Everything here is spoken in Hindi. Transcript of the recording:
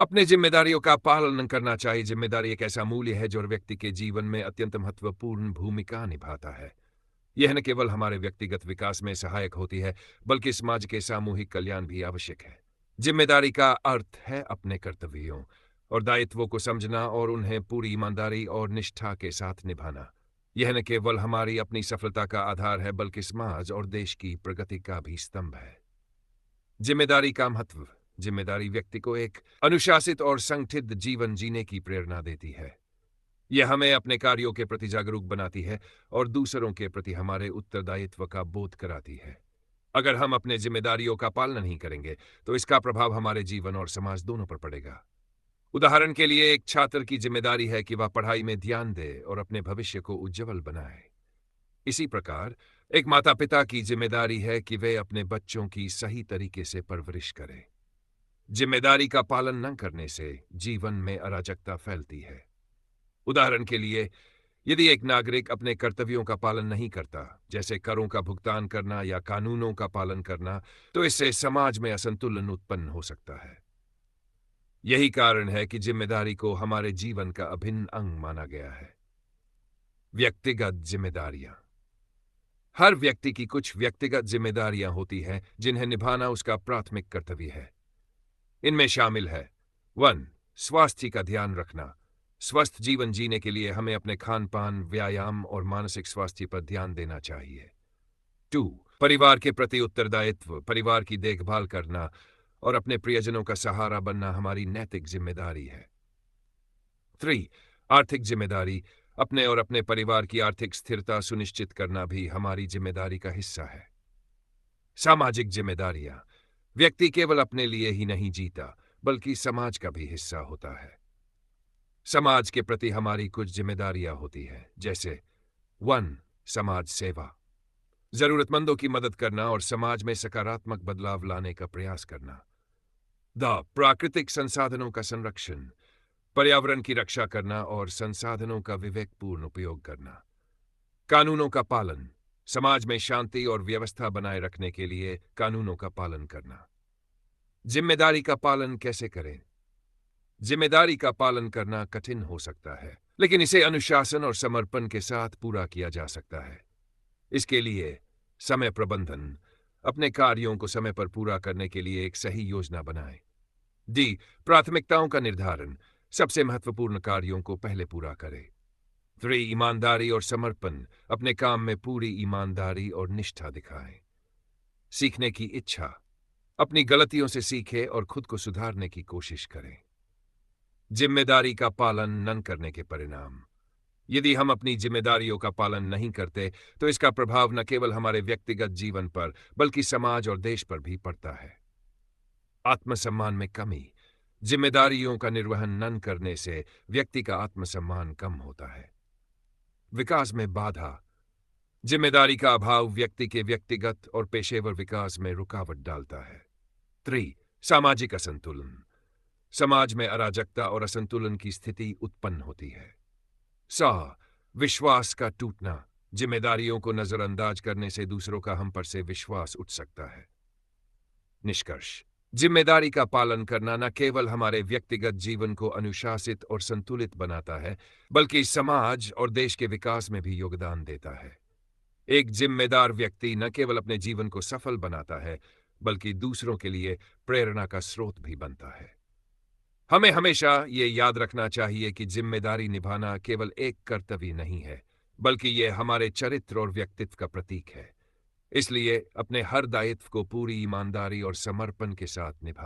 अपने जिम्मेदारियों का पालन करना चाहिए। जिम्मेदारी एक ऐसा मूल्य है जो व्यक्ति के जीवन में अत्यंत महत्वपूर्ण भूमिका निभाता है। यह न केवल हमारे व्यक्तिगत विकास में सहायक होती है, बल्कि समाज के सामूहिक कल्याण भी आवश्यक है। जिम्मेदारी का अर्थ है अपने कर्तव्यों और दायित्वों को समझना और उन्हें पूरी ईमानदारी और निष्ठा के साथ निभाना। यह न केवल हमारी अपनी सफलता का आधार है, बल्कि समाज और देश की प्रगति का भी स्तंभ है। जिम्मेदारी का महत्व। जिम्मेदारी व्यक्ति को एक अनुशासित और संगठित जीवन जीने की प्रेरणा देती है। यह हमें अपने कार्यों के प्रति जागरूक बनाती है और दूसरों के प्रति हमारे उत्तरदायित्व का बोध कराती है। अगर हम अपने जिम्मेदारियों का पालन नहीं करेंगे, तो इसका प्रभाव हमारे जीवन और समाज दोनों पर पड़ेगा। उदाहरण के लिए, एक छात्र की जिम्मेदारी है कि वह पढ़ाई में ध्यान दे और अपने भविष्य को उज्जवल बनाए। इसी प्रकार, एक माता-पिता की जिम्मेदारी है कि वे अपने बच्चों की सही तरीके से परवरिश करें। जिम्मेदारी का पालन न करने से जीवन में अराजकता फैलती है। उदाहरण के लिए, यदि एक नागरिक अपने कर्तव्यों का पालन नहीं करता, जैसे करों का भुगतान करना या कानूनों का पालन करना, तो इससे समाज में असंतुलन उत्पन्न हो सकता है। यही कारण है कि जिम्मेदारी को हमारे जीवन का अभिन्न अंग माना गया है। व्यक्तिगत जिम्मेदारियां। हर व्यक्ति की कुछ व्यक्तिगत जिम्मेदारियां होती हैं जिन्हें निभाना उसका प्राथमिक कर्तव्य है। इनमें शामिल है 1. स्वास्थ्य का ध्यान रखना। स्वस्थ जीवन जीने के लिए हमें अपने खान-पान, व्यायाम और मानसिक स्वास्थ्य पर ध्यान देना चाहिए। 2. परिवार के प्रति उत्तरदायित्व। परिवार की देखभाल करना और अपने प्रियजनों का सहारा बनना हमारी नैतिक जिम्मेदारी है। 3. आर्थिक जिम्मेदारी। अपने और अपने परिवार की आर्थिक स्थिरता सुनिश्चित करना भी हमारी जिम्मेदारी का हिस्सा है। सामाजिक जिम्मेदारियां। व्यक्ति केवल अपने लिए ही नहीं जीता, बल्कि समाज का भी हिस्सा होता है। समाज के प्रति हमारी कुछ जिम्मेदारियां होती हैं, जैसे 1. समाज सेवा। जरूरतमंदों की मदद करना और समाज में सकारात्मक बदलाव लाने का प्रयास करना। 2. प्राकृतिक संसाधनों का संरक्षण। पर्यावरण की रक्षा करना और संसाधनों का विवेकपूर्ण उपयोग करना। कानूनों का पालन। समाज में शांति और व्यवस्था बनाए रखने के लिए कानूनों का पालन करना। जिम्मेदारी का पालन कैसे करें? जिम्मेदारी का पालन करना कठिन हो सकता है, लेकिन इसे अनुशासन और समर्पण के साथ पूरा किया जा सकता है। इसके लिए समय प्रबंधन। अपने कार्यों को समय पर पूरा करने के लिए एक सही योजना बनाएं। डी. प्राथमिकताओं का निर्धारण। सबसे महत्वपूर्ण कार्यों को पहले पूरा करें। 3. ईमानदारी और समर्पण। अपने काम में पूरी ईमानदारी और निष्ठा दिखाएं। सीखने की इच्छा। अपनी गलतियों से सीखें और खुद को सुधारने की कोशिश करें। जिम्मेदारी का पालन न करने के परिणाम। यदि हम अपनी जिम्मेदारियों का पालन नहीं करते, तो इसका प्रभाव न केवल हमारे व्यक्तिगत जीवन पर, बल्कि समाज और देश पर भी पड़ता है। आत्मसम्मान में कमी। जिम्मेदारियों का निर्वहन न करने से व्यक्ति का आत्मसम्मान कम होता है। विकास में बाधा। जिम्मेदारी का अभाव व्यक्ति के व्यक्तिगत और पेशेवर विकास में रुकावट डालता है। 3. सामाजिक असंतुलन। समाज में अराजकता और असंतुलन की स्थिति उत्पन्न होती है। 4. विश्वास का टूटना। जिम्मेदारियों को नजरअंदाज करने से दूसरों का हम पर से विश्वास उठ सकता है। निष्कर्ष। जिम्मेदारी का पालन करना न केवल हमारे व्यक्तिगत जीवन को अनुशासित और संतुलित बनाता है, बल्कि समाज और देश के विकास में भी योगदान देता है। एक जिम्मेदार व्यक्ति न केवल अपने जीवन को सफल बनाता है, बल्कि दूसरों के लिए प्रेरणा का स्रोत भी बनता है। हमें हमेशा ये याद रखना चाहिए कि जिम्मेदारी निभाना केवल एक कर्तव्य नहीं है, बल्कि ये हमारे चरित्र और व्यक्तित्व का प्रतीक है। इसलिए अपने हर दायित्व को पूरी ईमानदारी और समर्पण के साथ निभाएं।